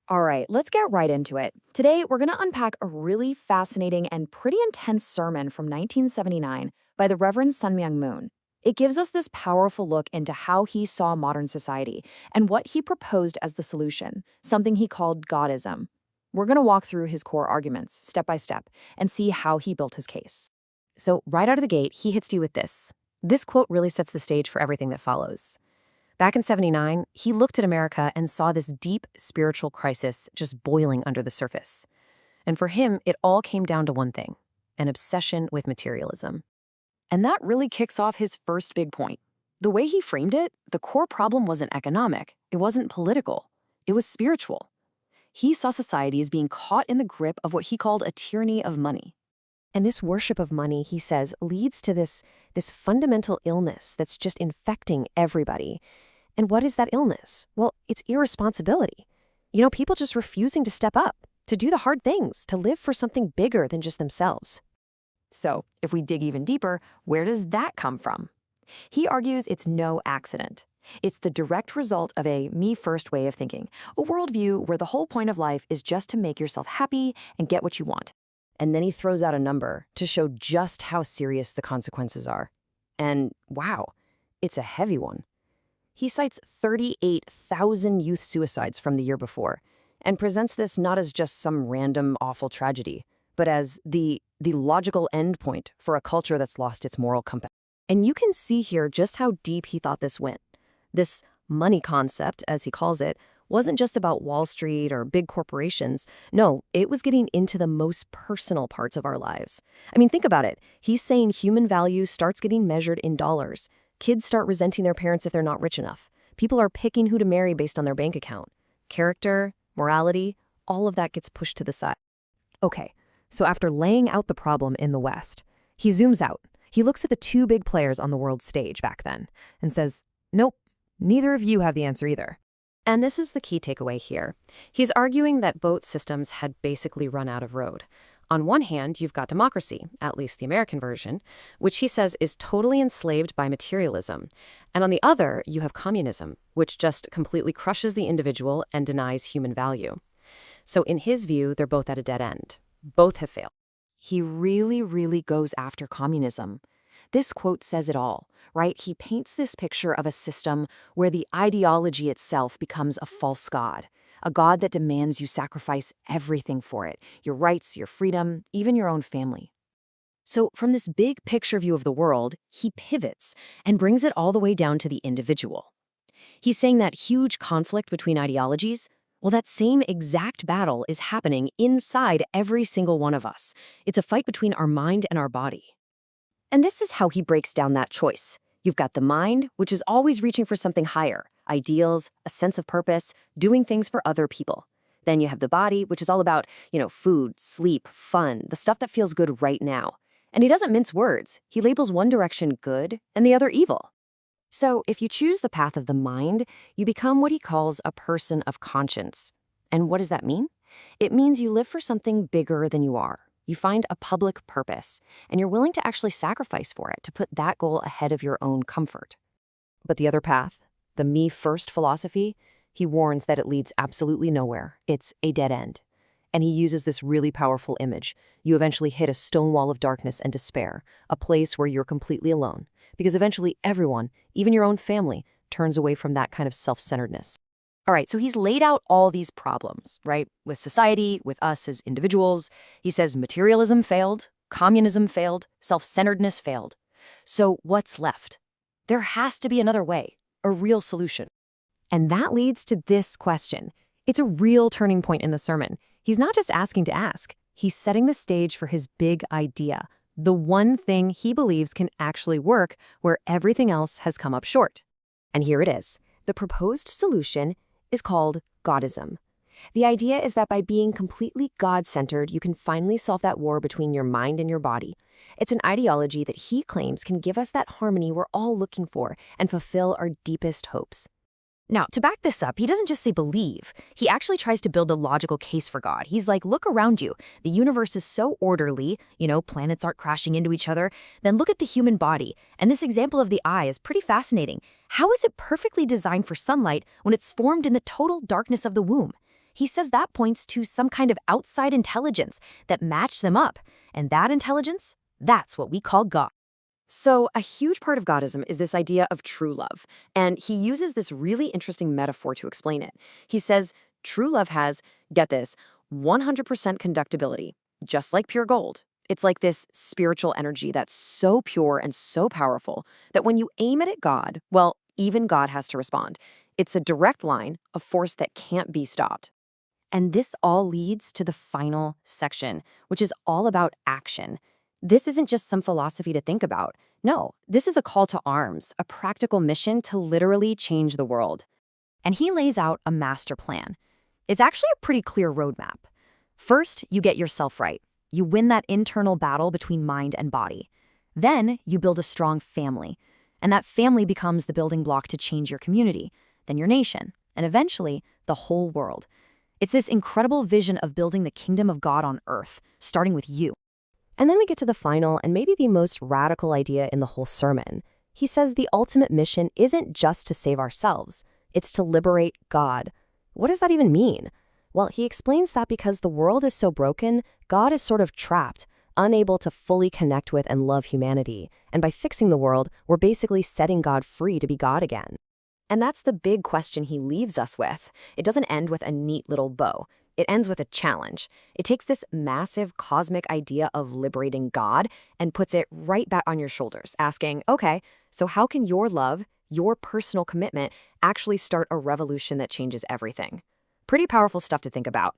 All right, let's get right into it. Today, we're going to unpack a really fascinating and pretty intense sermon from 1979 by the Reverend Sun Myung Moon. It gives us this powerful look into how he saw modern society and what he proposed as the solution, something he called Godism. We're going to walk through his core arguments, step by step, and see how he built his case. So, right out of the gate, he hits you with this. This quote really sets the stage for everything that follows. Back in '79, he looked at America and saw this deep spiritual crisis just boiling under the surface. And for him, it all came down to one thing: an obsession with materialism. And that really kicks off his first big point. The way he framed it, the core problem wasn't economic, it wasn't political, it was spiritual. He saw society as being caught in the grip of what he called a tyranny of money. And this worship of money, he says, leads to this fundamental illness that's just infecting everybody. And what is that illness? Well, it's irresponsibility. People just refusing to step up, to do the hard things, to live for something bigger than just themselves. So, if we dig even deeper, where does that come from? He argues it's no accident. It's the direct result of a me-first way of thinking, a worldview where the whole point of life is just to make yourself happy and get what you want. And then he throws out a number to show just how serious the consequences are. And wow, it's a heavy one. He cites 38,000 youth suicides from the year before and presents this not as just some random awful tragedy, but as the logical endpoint for a culture that's lost its moral compass. And you can see here just how deep he thought this went. This money concept, as he calls it, wasn't just about Wall Street or big corporations. No, it was getting into the most personal parts of our lives. I mean, think about it. He's saying human value starts getting measured in dollars. Kids start resenting their parents if they're not rich enough. People are picking who to marry based on their bank account. Character, morality, all of that gets pushed to the side. Okay, so after laying out the problem in the West, he zooms out. He looks at the two big players on the world stage back then and says, nope, neither of you have the answer either. And this is the key takeaway here. He's arguing that both systems had basically run out of road. On one hand, you've got democracy, at least the American version, which he says is totally enslaved by materialism. And on the other, you have communism, which just completely crushes the individual and denies human value. So in his view, they're both at a dead end. Both have failed. He really, really goes after communism. This quote says it all, right? He paints this picture of a system where the ideology itself becomes a false god, a god that demands you sacrifice everything for it, your rights, your freedom, even your own family. So from this big picture view of the world, he pivots and brings it all the way down to the individual. He's saying that huge conflict between ideologies, well, that same exact battle is happening inside every single one of us. It's a fight between our mind and our body. And this is how he breaks down that choice. You've got the mind, which is always reaching for something higher, ideals, a sense of purpose, doing things for other people. Then you have the body, which is all about, food, sleep, fun, the stuff that feels good right now. And he doesn't mince words. He labels one direction good and the other evil. So if you choose the path of the mind, you become what he calls a person of conscience. And what does that mean? It means you live for something bigger than you are. You find a public purpose, and you're willing to actually sacrifice for it to put that goal ahead of your own comfort. But the other path, the me-first philosophy, he warns that it leads absolutely nowhere. It's a dead end. And he uses this really powerful image. You eventually hit a stone wall of darkness and despair, a place where you're completely alone, because eventually everyone, even your own family, turns away from that kind of self-centeredness. All right, so he's laid out all these problems, right? With society, with us as individuals. He says materialism failed, communism failed, self-centeredness failed. So what's left? There has to be another way, a real solution. And that leads to this question. It's a real turning point in the sermon. He's not just asking to ask. He's setting the stage for his big idea, the one thing he believes can actually work where everything else has come up short. And here it is. The proposed solution is called Godism. The idea is that by being completely God-centered, you can finally solve that war between your mind and your body. It's an ideology that he claims can give us that harmony we're all looking for and fulfill our deepest hopes. Now, to back this up, he doesn't just say believe. He actually tries to build a logical case for God. He's like, look around you. The universe is so orderly, planets aren't crashing into each other. Then look at the human body. And this example of the eye is pretty fascinating. How is it perfectly designed for sunlight when it's formed in the total darkness of the womb? He says that points to some kind of outside intelligence that matched them up. And that intelligence, that's what we call God. So, a huge part of Godism is this idea of true love. And he uses this really interesting metaphor to explain it. He says, true love has, get this, 100% conductibility, just like pure gold. It's like this spiritual energy that's so pure and so powerful that when you aim it at God, well, even God has to respond. It's a direct line, a force that can't be stopped. And this all leads to the final section, which is all about action. This isn't just some philosophy to think about. No, this is a call to arms, a practical mission to literally change the world. And he lays out a master plan. It's actually a pretty clear roadmap. First, you get yourself right. You win that internal battle between mind and body. Then you build a strong family. And that family becomes the building block to change your community, then your nation, and eventually the whole world. It's this incredible vision of building the kingdom of God on earth, starting with you. And then we get to the final and maybe the most radical idea in the whole sermon. He says the ultimate mission isn't just to save ourselves, it's to liberate God. What does that even mean? Well, he explains that because the world is so broken, God is sort of trapped, unable to fully connect with and love humanity. And by fixing the world, we're basically setting God free to be God again. And that's the big question he leaves us with. It doesn't end with a neat little bow. It ends with a challenge. It takes this massive cosmic idea of liberating God and puts it right back on your shoulders, asking, okay, so how can your love, your personal commitment, actually start a revolution that changes everything? Pretty powerful stuff to think about.